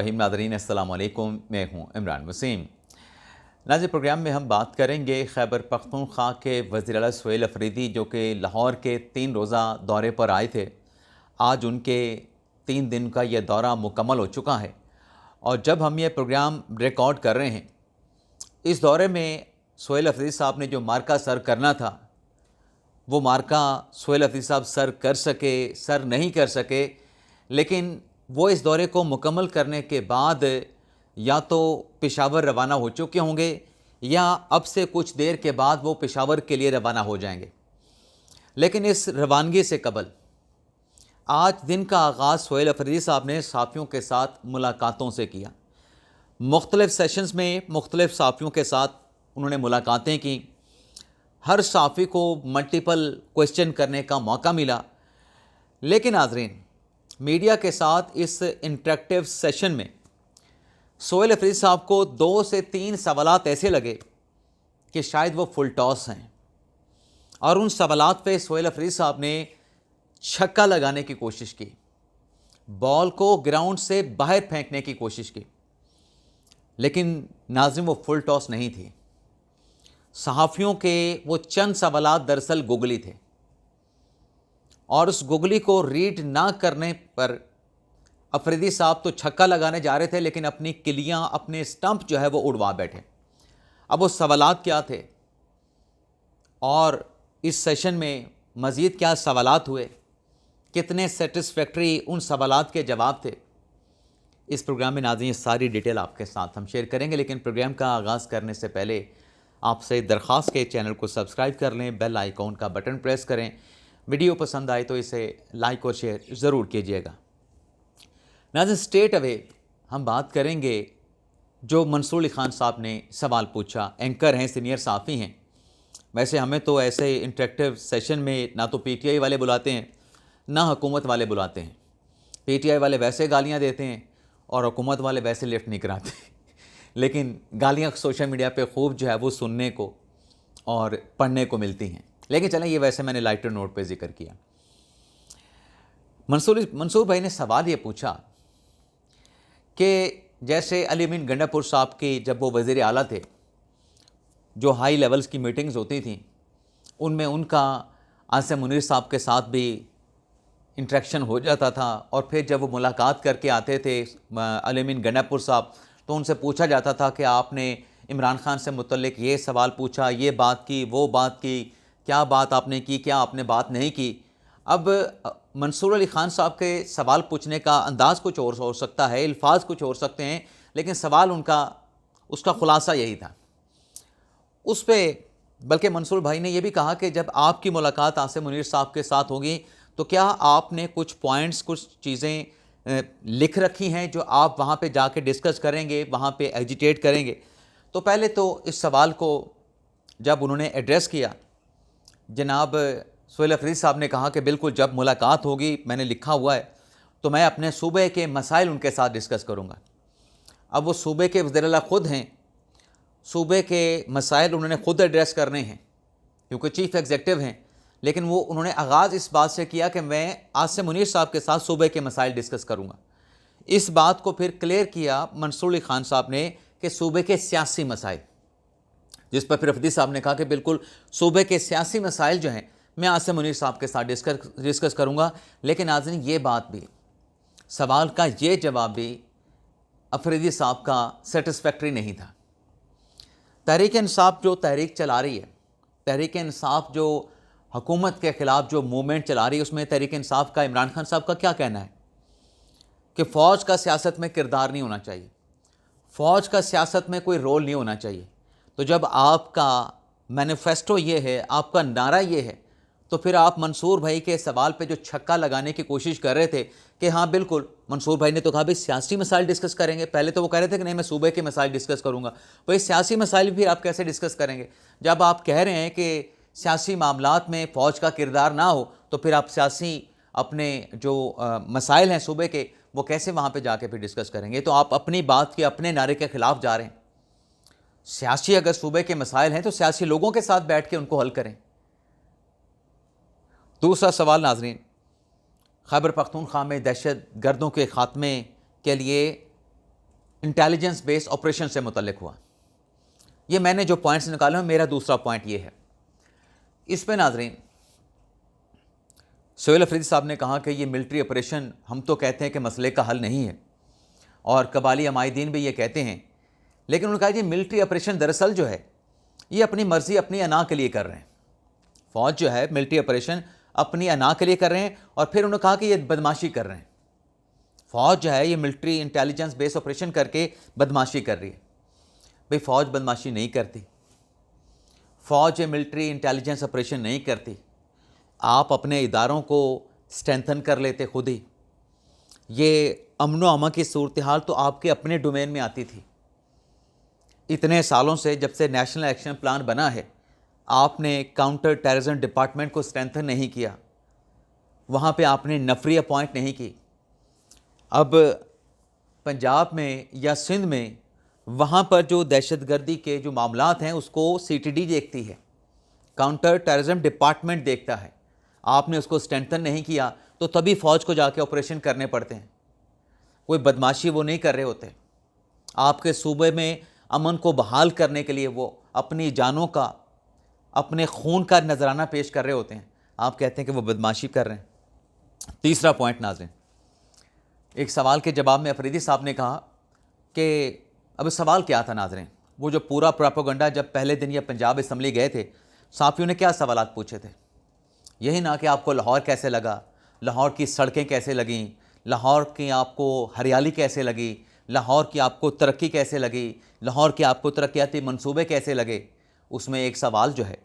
रहीम नाज़रीन अस्सलाम वालेकुम, मैं हूँ इमरान वसीम। नाज़रीन, प्रोग्राम में हम बात करेंगे खैबर पख्तूनख्वा के वज़ीर आला सुहेल अफरीदी जो कि लाहौर के 3 रोज़ा दौरे पर आए थे। आज उनके 3 दिन का ये दौरा मुकम्मल हो चुका है और जब हम ये प्रोग्राम रिकॉर्ड कर रहे हैं, इस दौरे में सुहेल अफरीदी साहब ने जो मार्का सर करना था, वो मार्का सुहेल अफरीदी साहब सर नहीं कर सके। लेकिन वो इस दौरे को मुकम्मल करने के बाद या तो पेशावर रवाना हो चुके होंगे या अब से कुछ देर के बाद वो पेशावर के लिए रवाना हो जाएंगे। लेकिन इस रवानगी से कबल आज दिन का आगाज़ सुहेल अफरीदी साहब ने साफ़ियों के साथ मुलाकातों से किया। मुख्तलिफ़ सेशंस में मुख्तलिफ़ साफ़ियों के साथ उन्होंने मुलाकातें की। हर साफ़ी को मल्टीपल क्वेश्चन करने का मौका मिला। लेकिन नाज़रीन, मीडिया के साथ इस इंटरेक्टिव सेशन में सुहेल अफरीदी साहब को 2 से 3 सवालात ऐसे लगे कि शायद वो फुल टॉस हैं और उन सवालात पे सुहेल अफरीदी साहब ने छक्का लगाने की कोशिश की, बॉल को ग्राउंड से बाहर फेंकने की कोशिश की। लेकिन नाज़रीन, वो फुल टॉस नहीं थी। सहाफ़ियों के वो चंद सवालात दरअसल गुगली थे और उस गुगली को रीड ना करने पर अफरीदी साहब तो छक्का लगाने जा रहे थे, लेकिन अपनी किलियां, अपने स्टंप जो है वो उड़वा बैठे। अब वो सवालात क्या थे और इस सेशन में मज़ीद क्या सवालात हुए, कितने सेटिस्फैक्ट्री उन सवालात के जवाब थे, इस प्रोग्राम में नाज़रीन सारी डिटेल आपके साथ हम शेयर करेंगे। लेकिन प्रोग्राम का आगाज़ करने से पहले आपसे दरख्वास्त के चैनल को सब्सक्राइब कर लें, बेल आइकॉन का बटन प्रेस करें। वीडियो पसंद आए तो इसे लाइक और शेयर ज़रूर कीजिएगा। नाज़रीन, स्ट्रेट अवे हम बात करेंगे जो मंसूर अली खान साहब ने सवाल पूछा। एंकर हैं, सीनियर साफ़ी हैं। वैसे हमें तो ऐसे इंटरेक्टिव सेशन में ना तो पीटीआई वाले बुलाते हैं ना हुकूमत वाले बुलाते हैं। पीटीआई वाले वैसे गालियां देते हैं और हुकूमत वाले वैसे लिफ्ट नहीं कराते। लेकिन गालियां सोशल मीडिया पे खूब जो है वो सुनने को और पढ़ने को मिलती हैं। लेकिन चलें, ये वैसे मैंने लाइटर नोट पे जिक्र किया। मंसूर भाई ने सवाल ये पूछा कि जैसे अली अमीन गंडापुर साहब की जब वो वज़ीर आला थे, जो हाई लेवल्स की मीटिंग्स होती थी उनमें उनका आसिम मुनीर साहब के साथ भी इंटरेक्शन हो जाता था और फिर जब वो मुलाकात करके आते थे अली अमीन गंडापुर साहब, तो उनसे पूछा जाता था कि आपने इमरान खान से मुतल्लिक ये सवाल पूछा, ये बात की, वो बात की, क्या बात आपने की, क्या आपने बात नहीं की। अब मंसूर अली खान साहब के सवाल पूछने का अंदाज़ कुछ और हो सकता है, अल्फाज कुछ और सकते हैं, लेकिन सवाल उसका खुलासा यही था। उस पर बल्कि मंसूर भाई ने यह भी कहा कि जब आपकी मुलाकात आसिम मुनीर साहब के साथ होगी तो क्या आपने कुछ पॉइंट्स, कुछ चीज़ें लिख रखी हैं जो आप वहाँ पे जाके डिस्कस करेंगे, वहाँ पे एजिटेट करेंगे। तो पहले तो इस सवाल को जब उन्होंने एड्रेस किया, जनाब सुहेल अफरीदी साहब ने कहा कि बिल्कुल जब मुलाकात होगी, मैंने लिखा हुआ है, तो मैं अपने सूबे के मसाइल उनके साथ डिस्कस करूँगा। अब वो सूबे के वज़ीर आला ख़ुद हैं, सूबे के मसाइल उन्होंने ख़ुद एड्रेस करने हैं क्योंकि चीफ़ एग्जीक्यूटिव हैं। लेकिन वो उन्होंने आगाज़ इस बात से किया कि मैं आसिम मुनीर साहब के साथ सूबे के मसाइल डिस्कस करूँगा। इस बात को फिर क्लियर किया मंसूर अली खान साहब ने कि सूबे के सियासी मसाइल, जिस पर फिर अफरीदी साहब ने कहा कि बिल्कुल सूबे के सियासी मसाइल जो हैं मैं आसिम मुनीर साहब के साथ डिस्कस करूँगा। लेकिन नाज़रीन, ये बात भी, सवाल का ये जवाब भी अफरीदी साहब का सेटिस्फैक्ट्री नहीं था। तहरीक इंसाफ जो तहरीक चला रही है, तहरीक इंसाफ जो हुकूमत के ख़िलाफ़ जो मूवमेंट चला रही है, उसमें तहरीक इंसाफ का, इमरान खान साहब का क्या कहना है कि फ़ौज का सियासत में किरदार नहीं होना चाहिए, फ़ौज का सियासत में कोई रोल नहीं होना चाहिए। तो जब आपका मैनिफेस्टो ये है, आपका नारा ये है, तो फिर आप मंसूर भाई के सवाल पे जो छक्का लगाने की कोशिश कर रहे थे कि हाँ बिल्कुल, मंसूर भाई ने तो कहा भाई सियासी मसाइल डिस्कस करेंगे। पहले तो वो कह रहे थे कि नहीं, मैं सूबे के मसाइल डिस्कस करूँगा। भाई सियासी मसाइल भी आप कैसे डिस्कस करेंगे जब आप कह रहे हैं कि सियासी मामलात में फ़ौज का किरदार ना हो? तो फिर आप सियासी अपने जो मसाइल हैं सूबे के, वो कैसे वहाँ पे जाके फिर डिस्कस करेंगे? तो आप अपनी बात के, अपने नारे के ख़िलाफ़ जा रहे हैं। सियासी अगर सूबे के मसाइल हैं तो सियासी लोगों के साथ बैठ के उनको हल करें। दूसरा सवाल नाज़रीन, खैबर पख्तूनख्वा में दहशत गर्दों के ख़ात्मे के लिए इंटेलिजेंस बेस्ड ऑपरेशन से मुतल्लिक हुआ। ये मैंने जो पॉइंट्स निकाले हैं, मेरा दूसरा पॉइंट ये है। इस पे नाज़रीन, सोहेल अफरीदी साहब ने कहा कि ये मिलिट्री ऑपरेशन हम तो कहते हैं कि मसले का हल नहीं है, और कबाली अमायदीन भी ये कहते हैं, लेकिन उन्होंने कहा कि मिलिट्री ऑपरेशन दरअसल जो है ये अपनी मर्ज़ी अपनी अना के लिए कर रहे हैं। फ़ौज जो है मिलिट्री ऑपरेशन अपनी अना के लिए कर रहे हैं, और फिर उन्होंने कहा कि ये बदमाशी कर रहे हैं। फ़ौज जो है ये मिलिट्री इंटेलिजेंस बेस्ड ऑपरेशन करके बदमाशी कर रही है। भाई फ़ौज बदमाशी नहीं करती, फ़ौज ये मिलिट्री इंटेलिजेंस ऑपरेशन नहीं करती। आप अपने इदारों को स्ट्रेंथन कर लेते खुद ही। ये अमन व अमा की सूरत हाल तो आपके अपने डोमेन में आती थी। इतने सालों से, जब से नेशनल एक्शन प्लान बना है, आपने काउंटर टेररिज्म डिपार्टमेंट को स्ट्रेंथन नहीं किया, वहाँ पे आपने नफरी अपॉइंट नहीं की। अब पंजाब में या सिंध में वहाँ पर जो दहशतगर्दी के जो मामलात हैं उसको CTD देखती है, काउंटर टेररिज्म डिपार्टमेंट देखता है। आपने उसको स्ट्रेंथन नहीं किया तो तभी फ़ौज को जाके ऑपरेशन करने पड़ते हैं। कोई बदमाशी वो नहीं कर रहे होते। आपके सूबे में अमन को बहाल करने के लिए वो अपनी जानों का, अपने खून का नजराना पेश कर रहे होते हैं। आप कहते हैं कि वो बदमाशी कर रहे हैं। तीसरा पॉइंट नाज़रीन, एक सवाल के जवाब में अफरीदी साहब ने कहा कि अब सवाल क्या था नाज़रीन, वो जो पूरा प्रोपेगेंडा जब पहले दिन ये पंजाब असम्बली गए थे, साफियों ने क्या सवालात पूछे थे? यही ना कि आपको लाहौर कैसे लगा, लाहौर की सड़कें कैसे लगीं, लाहौर की आपको हरियाली कैसे लगी, लाहौर की आपको तरक्की कैसे लगी, लाहौर के आपको तरक्याती मंसूबे कैसे लगे। उसमें एक सवाल जो है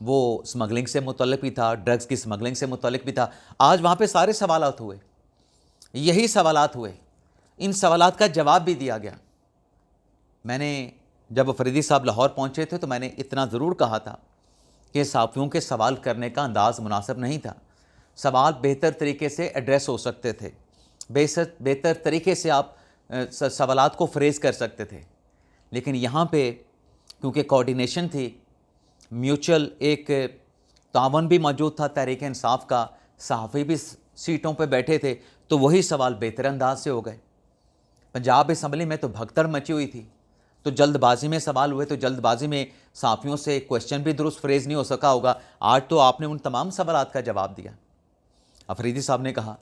वो स्मगलिंग से मुतल्लिक भी था, ड्रग्स की स्मगलिंग से मुतल्लिक भी था। आज वहाँ पे सारे सवालात हुए, यही सवालात हुए, इन सवालात का जवाब भी दिया गया। मैंने जब अफरीदी साहब लाहौर पहुँचे थे तो मैंने इतना ज़रूर कहा था कि साफ़ियों के सवाल करने का अंदाज़ मुनासिब नहीं था। सवाल बेहतर तरीके से एड्रेस हो सकते थे, बेहतर तरीके से आप सवालात को फ्रेज़ कर सकते थे। लेकिन यहाँ पे क्योंकि कोऑर्डिनेशन थी, म्यूचुअल एक तावन भी मौजूद था तहरीक इंसाफ का, सहाफ़ी भी सीटों पे बैठे थे, तो वही सवाल बेहतर अंदाज से हो गए। पंजाब असम्बली में तो भगदड़ मची हुई थी, तो जल्दबाजी में सवाल हुए, तो जल्दबाजी में साफ़ियों से क्वेश्चन भी दुरुस्त फ्रेज़ नहीं हो सका होगा। आज तो आपने उन तमाम सवालात का जवाब दिया। अफरीदी साहब ने कहा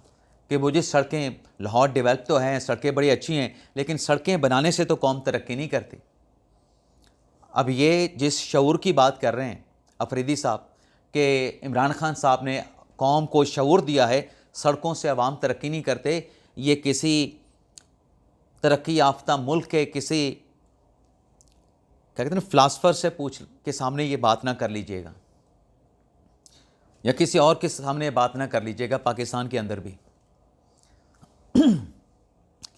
कि वो जी सड़कें लाहौर डेवलप तो हैं, सड़कें बड़ी अच्छी हैं, लेकिन सड़कें बनाने से तो कौम तरक्की नहीं करती। अब ये जिस शऊर की बात कर रहे हैं अफरीदी साहब कि इमरान खान साहब ने कौम को शऊर दिया है, सड़कों से अवाम तरक्की नहीं करते, ये किसी तरक्की याफ्ता मुल्क के किसी क्या कहते हैं फ़िलासफ़र से पूछ के सामने ये बात ना कर लीजिएगा, या किसी और के सामने बात ना कर लीजिएगा। पाकिस्तान के अंदर भी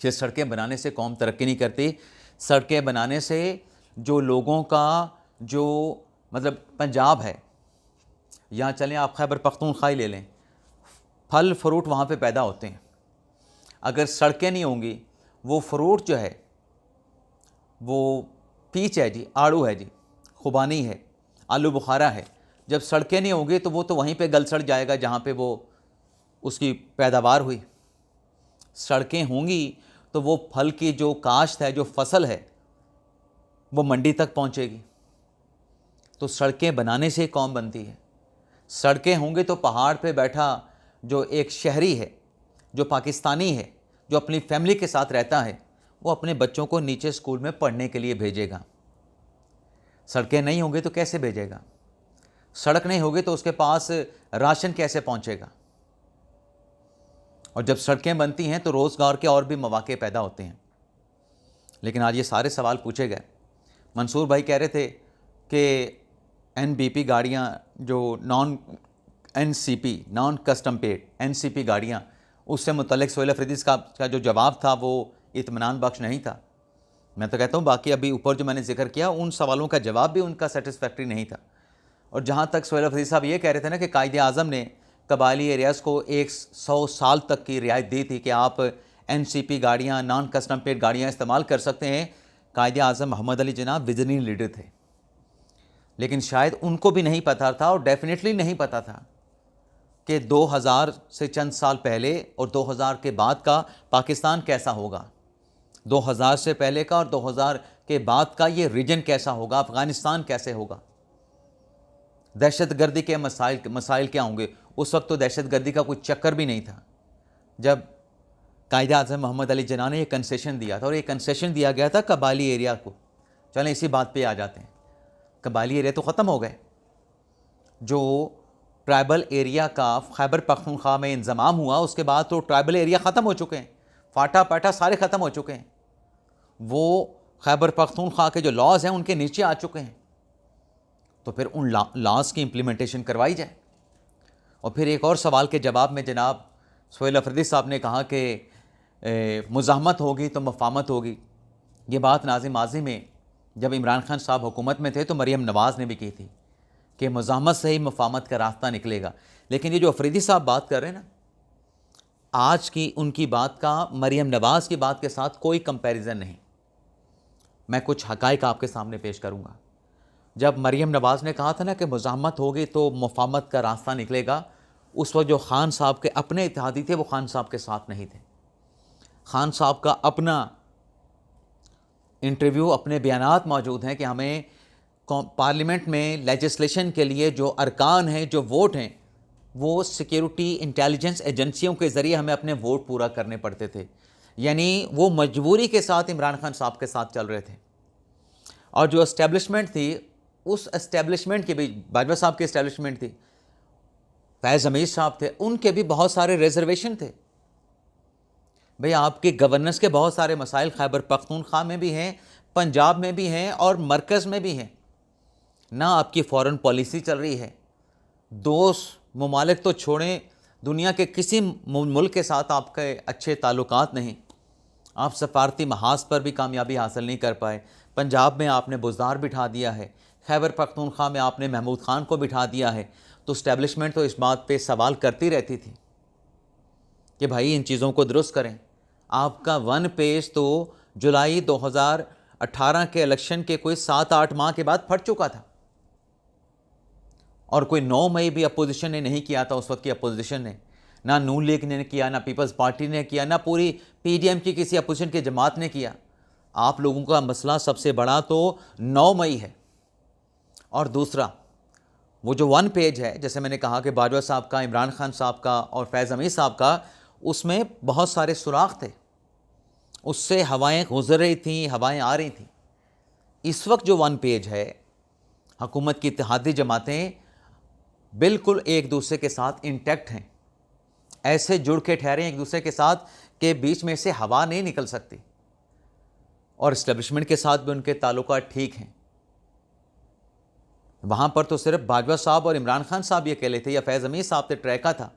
ये सड़कें बनाने से कौम तरक्की नहीं करती। सड़कें बनाने से जो लोगों का जो मतलब पंजाब है, यहाँ चलें आप खैबर पख्तूनख्वा ले लें, फल फ्रूट वहाँ पे पैदा होते हैं। अगर सड़कें नहीं होंगी, वो फ्रूट जो है, वो पीच है जी, आड़ू है जी, खुबानी है, आलू बुखारा है, जब सड़कें नहीं होंगी तो वो तो वहीं पे गल सड़ जाएगा जहाँ पे वो उसकी पैदावार हुई। सड़कें होंगी तो वो फल की जो काश्त है, जो फसल है, वो मंडी तक पहुँचेगी। तो सड़कें बनाने से कौम बनती है। सड़कें होंगी तो पहाड़ पे बैठा जो एक शहरी है, जो पाकिस्तानी है, जो अपनी फैमिली के साथ रहता है, वो अपने बच्चों को नीचे स्कूल में पढ़ने के लिए भेजेगा। सड़कें नहीं होंगी तो कैसे भेजेगा? सड़क नहीं होगी तो उसके पास राशन कैसे पहुंचेगा? और जब सड़कें बनती हैं तो रोज़गार के और भी मौके पैदा होते हैं। लेकिन आज ये सारे सवाल पूछे गए। मंसूर भाई कह रहे थे कि NBP गाड़ियाँ जो नॉन कस्टम पेड NCP गाड़ियाँ, उससे मुतल्लिक सोहेल अफरीदी का जो जवाब था वो इत्मीनान बख्श नहीं था। मैं तो कहता हूँ बाकी अभी ऊपर जो मैंने जिक्र किया उन सवालों का जवाब भी उनका सेटिस्फैक्ट्री नहीं था। और जहाँ तक सोहेल अफरीदी साहब ये कह रहे थे ना कि कायदे आज़म ने कबायली एरियाज़ को 100 साल तक की रियायत दी थी कि आप NCP गाड़ियाँ, नॉन कस्टम पेड गाड़ियाँ इस्तेमाल कर सकते हैं। कायदे आज़म मोहम्मद अली जिन्ना विजनरी लीडर थे, लेकिन शायद उनको भी नहीं पता था और डेफिनेटली नहीं पता था कि 2000 से चंद साल पहले और 2000 के बाद का पाकिस्तान कैसा होगा। 2000 से पहले का और 2000 के बाद का ये रीजन कैसा होगा, अफ़गानिस्तान कैसे होगा, दहशतगर्दी के मसाइल क्या होंगे। उस वक्त तो दहशतगर्दी का कोई चक्कर भी नहीं था जब कायद-ए-आज़म मोहम्मद अली जिन्ना ने ये कंसेशन दिया था, और ये कंसेशन दिया गया था कबायली एरिया को। चलें इसी बात पे आ जाते हैं। कबायली एरिया तो ख़त्म हो गए, जो ट्राइबल एरिया का खैबर पख्तूनख्वा में इंज़माम हुआ उसके बाद तो ट्राइबल एरिया ख़त्म हो चुके हैं, फाटा पाटा सारे ख़त्म हो चुके हैं। वो खैबर पख्तूनख्वा के जो लॉज़ हैं उनके नीचे आ चुके हैं, तो फिर उन लॉज़ की इम्प्लीमेंटेशन करवाई जाए। और फिर एक और सवाल के जवाब में जनाब सोहेल अफरीदी साहब ने कहा कि मुज़ाहमत होगी तो मफ़ामत होगी। ये बात माज़ी में जब इमरान खान साहब हुकूमत में थे तो मरीम नवाज़ ने भी की थी कि मुज़ाहमत से ही मफ़ामत का रास्ता निकलेगा। लेकिन ये जो अफरीदी साहब बात कर रहे हैं ना, आज की उनकी बात का मरीम नवाज़ की बात के साथ कोई कंपैरिजन नहीं। मैं कुछ हक़ाइक़ आपके सामने पेश करूँगा। जब मरीम नवाज़ ने कहा था ना कि मुज़ाहमत होगी तो मफ़ामत का रास्ता निकलेगा, उस वक्त जो खान साहब के अपने इत्तेहादी थे वो खान साहब के साथ नहीं थे। खान साहब का अपना इंटरव्यू, अपने बयानात मौजूद हैं कि हमें पार्लियामेंट में लेजिस्लेशन के लिए जो अरकान हैं, जो वोट हैं, वो सिक्योरिटी इंटेलिजेंस एजेंसियों के ज़रिए हमें अपने वोट पूरा करने पड़ते थे। यानी वो मजबूरी के साथ इमरान खान साहब के साथ चल रहे थे। और जो इस्टेब्लिशमेंट थी, उस इस्टेब्लिशमेंट के भी, बाजवा साहब की इस्टेब्लिशमेंट थी, फैज़ हमीद साहब थे, उनके भी बहुत सारे रिजर्वेशन थे। भाई आपके गवर्नेंस के बहुत सारे मसाइल खैबर पख्तूनख्वा में भी हैं, पंजाब में भी हैं और मरकज़ में भी हैं। ना आपकी फ़ॉरेन पॉलिसी चल रही है, दोस्त ममालिक तो छोड़ें, दुनिया के किसी मुल्क के साथ आपके अच्छे ताल्लुकात नहीं। आप सफारती महाज पर भी कामयाबी हासिल नहीं कर पाए। पंजाब में आपने बुज़दार बिठा दिया है, खैबर पख्तूनख्वा में आपने महमूद खान को बिठा दिया है। तो इस्टेब्लिशमेंट तो इस बात पे सवाल करती रहती थी कि भाई इन चीज़ों को दुरुस्त करें। आपका 1 पेज तो जुलाई 2018 के इलेक्शन के कोई 7-8 माह के बाद फट चुका था, और कोई 9 मई भी अपोजिशन ने नहीं किया था। उस वक्त की अपोजिशन ने, ना नून लीग ने किया, ना पीपल्स पार्टी ने किया, ना पूरी पीडीएम की किसी अपोजिशन की जमात ने किया। आप लोगों का मसला सबसे बड़ा तो 9 मई है। और दूसरा वो जो 1 पेज है, जैसे मैंने कहा कि बाजवा साहब का, इमरान खान साहब का और फैज़ हमीद साहब का, उसमें बहुत सारे सुराख थे, उससे हवाएं गुजर रही थी, हवाएं आ रही थी। इस वक्त जो 1 पेज है, हुकूमत की इत्तेहादी जमातें बिल्कुल एक दूसरे के साथ इंटैक्ट हैं, ऐसे जुड़ के ठहरे एक दूसरे के साथ कि बीच में से हवा नहीं निकल सकती। और इस्टेब्लिशमेंट के साथ भी उनके ताल्लुकात ठीक हैं। वहाँ पर तो सिर्फ बाजवा साहब और इमरान खान साहब ये अकेले थे, या फैज़ हमीद साहब से ट्रैका था।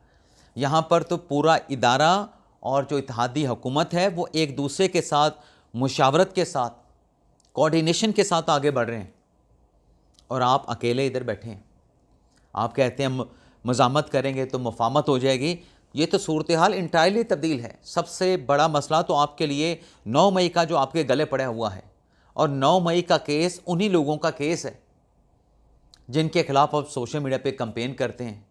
यहाँ पर तो पूरा इदारा और जो इत्तेहादी हुकूमत है वो एक दूसरे के साथ मुशावरत के साथ, कोऑर्डिनेशन के साथ आगे बढ़ रहे हैं, और आप अकेले इधर बैठे हैं। आप कहते हैं मुज़ाहमत करेंगे तो मुफ़ाहमत हो जाएगी। ये तो सूरत हाल इंटायरली तब्दील है। सबसे बड़ा मसला तो आपके लिए 9 मई का जो आपके गले पड़ा हुआ है, और 9 मई का केस उन्हीं लोगों का केस है जिनके खिलाफ आप सोशल मीडिया पे कंपेन करते हैं,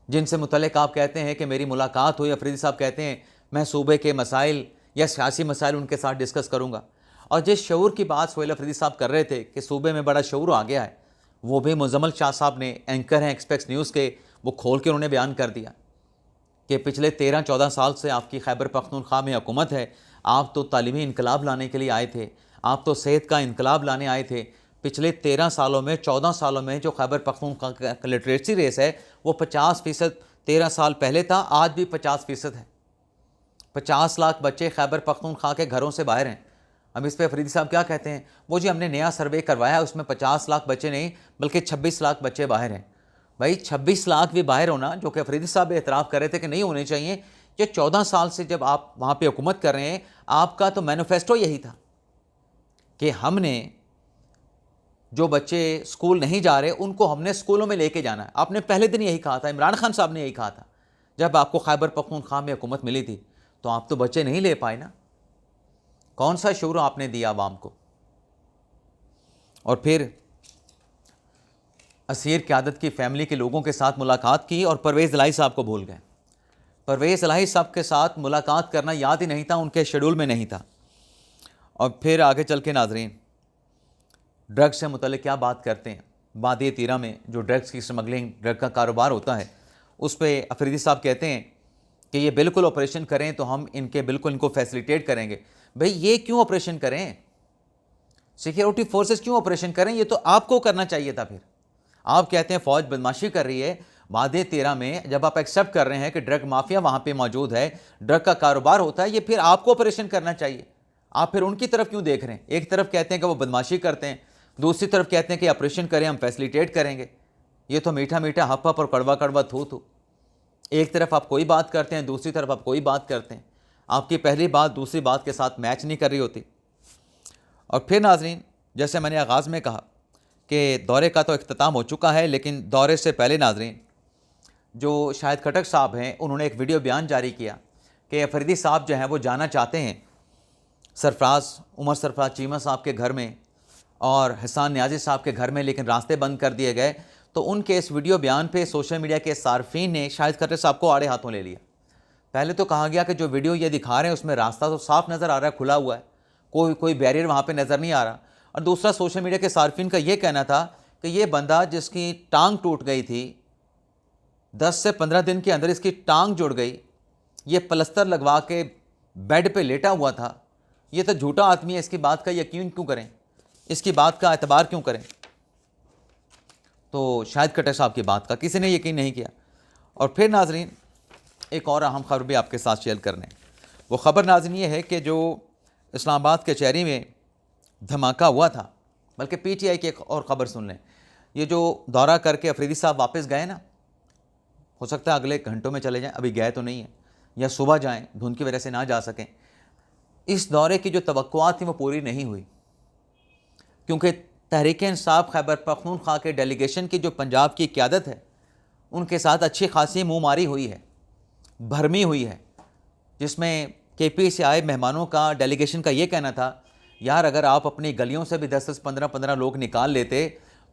जिनसे मुतल्लिक आप कहते हैं कि मेरी मुलाकात हुई। अफरीदी साहब कहते हैं मैं सूबे के मसाइल या सियासी मसाइल उनके साथ डिस्कस करूँगा। और जिस शऊर की बात सोहेल अफरीदी साहब कर रहे थे कि सूबे में बड़ा शऊर आ गया है, वो भी मुज़म्मिल शाह साहब ने, एंकर हैं एक्सप्रेस न्यूज़ के, वो खोल के उन्होंने बयान कर दिया कि पिछले 13-14 साल से आपकी खैबर पख्तूनख्वा में हुकूमत है। आप तो तालीमी इनकलाब लाने के लिए आए थे, आप तो सेहत का इनकलाब लाने आए थे। पिछले 13 सालों में, 14 सालों में जो खैबर पख्तूनख्वा का लिटरेसी रेस है वो 50%, 13 साल पहले था, आज भी 50% है। 50 लाख बच्चे खैबर पख्तूनख्वा के घरों से बाहर हैं। अब इस पर अफरीदी साहब क्या कहते हैं, वो जी हमने नया सर्वे करवाया है, उसमें 50 लाख बच्चे नहीं बल्कि 26 लाख बच्चे बाहर हैं। भाई 26 लाख भी बाहर होना, जो कि अफरीदी साहब भी एतराफ़ कर रहे थे कि नहीं होने चाहिए, कि 14 साल से जब आप वहाँ पे हुकूमत कर रहे हैं, आपका तो मैनिफेस्टो यही था कि हमने जो बच्चे स्कूल नहीं जा रहे उनको हमने स्कूलों में लेके जाना है। आपने पहले दिन यही कहा था, इमरान खान साहब ने यही कहा था। जब आपको खैबर पख्तूनख्वा में हुकूमत मिली थी तो आप तो बच्चे नहीं ले पाए ना। कौन सा शऊर आपने दिया आवाम को? और फिर असीर क़यादत की फ़ैमिली के लोगों के साथ मुलाकात की और परवेज़ इलाही साहब को भूल गए। परवेज़ इलाही साहब के साथ मुलाकात करना याद ही नहीं था, उनके शेड्यूल में नहीं था। और फिर आगे चल के नाजरीन ड्रग्स से मुतल्लिक क्या बात करते हैं। वादी तीरा में जो ड्रग्स की स्मगलिंग, ड्रग का कारोबार होता है, उस पर अफरीदी साहब कहते हैं कि ये बिल्कुल ऑपरेशन करें तो हम इनको फैसिलिटेट करेंगे। भाई ये क्यों ऑपरेशन करें? सिक्योरिटी फोर्सेस क्यों ऑपरेशन करें? ये तो आपको करना चाहिए था। फिर आप कहते हैं फ़ौज बदमाशी कर रही है। वादे 13 में जब आप एक्सेप्ट कर रहे हैं कि ड्रग माफिया वहाँ पे मौजूद है, ड्रग का कारोबार होता है, ये फिर आपको ऑपरेशन करना चाहिए। आप फिर उनकी तरफ क्यों देख रहे हैं? एक तरफ कहते हैं कि वो बदमाशी करते हैं, दूसरी तरफ कहते हैं कि ऑपरेशन करें, हम फैसिलिटेट करेंगे। ये तो मीठा मीठा हप हप और कड़वा कड़वा थू थू। एक तरफ आप कोई बात करते हैं, दूसरी तरफ आप कोई बात करते हैं। आपकी पहली बात दूसरी बात के साथ मैच नहीं कर रही होती। और फिर नाजरीन, जैसे मैंने आगाज़ में कहा कि दौरे का तो इख्तिताम हो चुका है, लेकिन दौरे से पहले नाजरीन जो शाहिद खटक साहब हैं, उन्होंने एक वीडियो बयान जारी किया कि अफरीदी साहब जो हैं वो जाना चाहते हैं उमर सरफराज चीमा साहब के घर में और हसन न्याजी साहब के घर में, लेकिन रास्ते बंद कर दिए गए। तो उनके इस वीडियो बयान पे सोशल मीडिया के सार्फिन ने शाहिद खटक साहब को आड़े हाथों ले लिया। पहले तो कहा गया कि जो वीडियो ये दिखा रहे हैं उसमें रास्ता तो साफ नज़र आ रहा है, खुला हुआ है, कोई बैरियर वहाँ पे नज़र नहीं आ रहा। और दूसरा, सोशल मीडिया के सार्फिन का ये कहना था कि ये बंदा जिसकी टांग टूट गई थी, 10 से 15 दिन के अंदर इसकी टांग जुड़ गई, ये प्लस्तर लगवा के बेड पे लेटा हुआ था, ये तो झूठा आदमी है, इसकी बात का यकीन क्यों करें, इसकी बात का एतबार क्यों करें? तो शाहिद खटक साहब की बात का किसी ने यकीन नहीं किया। और फिर नाजरीन एक और अहम खबर भी आपके साथ शेयर करने, वो ख़बर नाजरीन ये है कि जो इस्लामाबाद कचहरी में धमाका हुआ था, बल्कि PTI की एक और ख़बर सुन लें। ये जो दौरा करके अफरीदी साहब वापस गए ना, हो सकता है अगले घंटों में चले जाएं, अभी गए तो नहीं है, या सुबह जाएं, धुंध की वजह से ना जा सकें। इस दौरे की जो तवक्कुआत थी वो पूरी नहीं हुई, क्योंकि तहरीक इंसाफ खैबर पख्तूनख्वा के डेलीगेशन की जो पंजाब की क़यादत है, उनके साथ अच्छी खासी मुँहमारी हुई है, भरमी हुई है, जिसमें KP से आए मेहमानों का, डेलीगेशन का ये कहना था, यार अगर आप अपनी गलियों से भी 10-10, 15-15 लोग निकाल लेते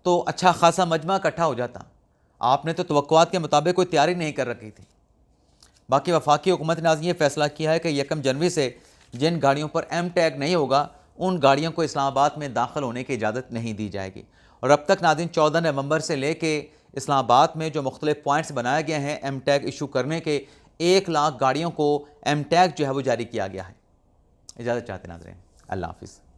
तो अच्छा खासा मजमा इकट्ठा हो जाता। आपने तो तवक्कुआत के मुताबिक कोई तैयारी नहीं कर रखी थी। बाकी वफाकी हुकूमत ने आज ये फैसला किया है कि 1 जनवरी से जिन गाड़ियों पर M टैग नहीं होगा, उन गाड़ियों को इस्लामाबाद में दाखिल होने की इजाज़त नहीं दी जाएगी। और अब तक नाज़रीन 14 नवंबर से लेके इस्लामाबाद में जो मुख्तलिफ पॉइंट्स बनाए गए हैं M टैग इशू करने के, 1 लाख गाड़ियों को M टैग जो है वो जारी किया गया है। इजाज़त चाहते नाज़रीन, अल्लाह हाफ़िज़।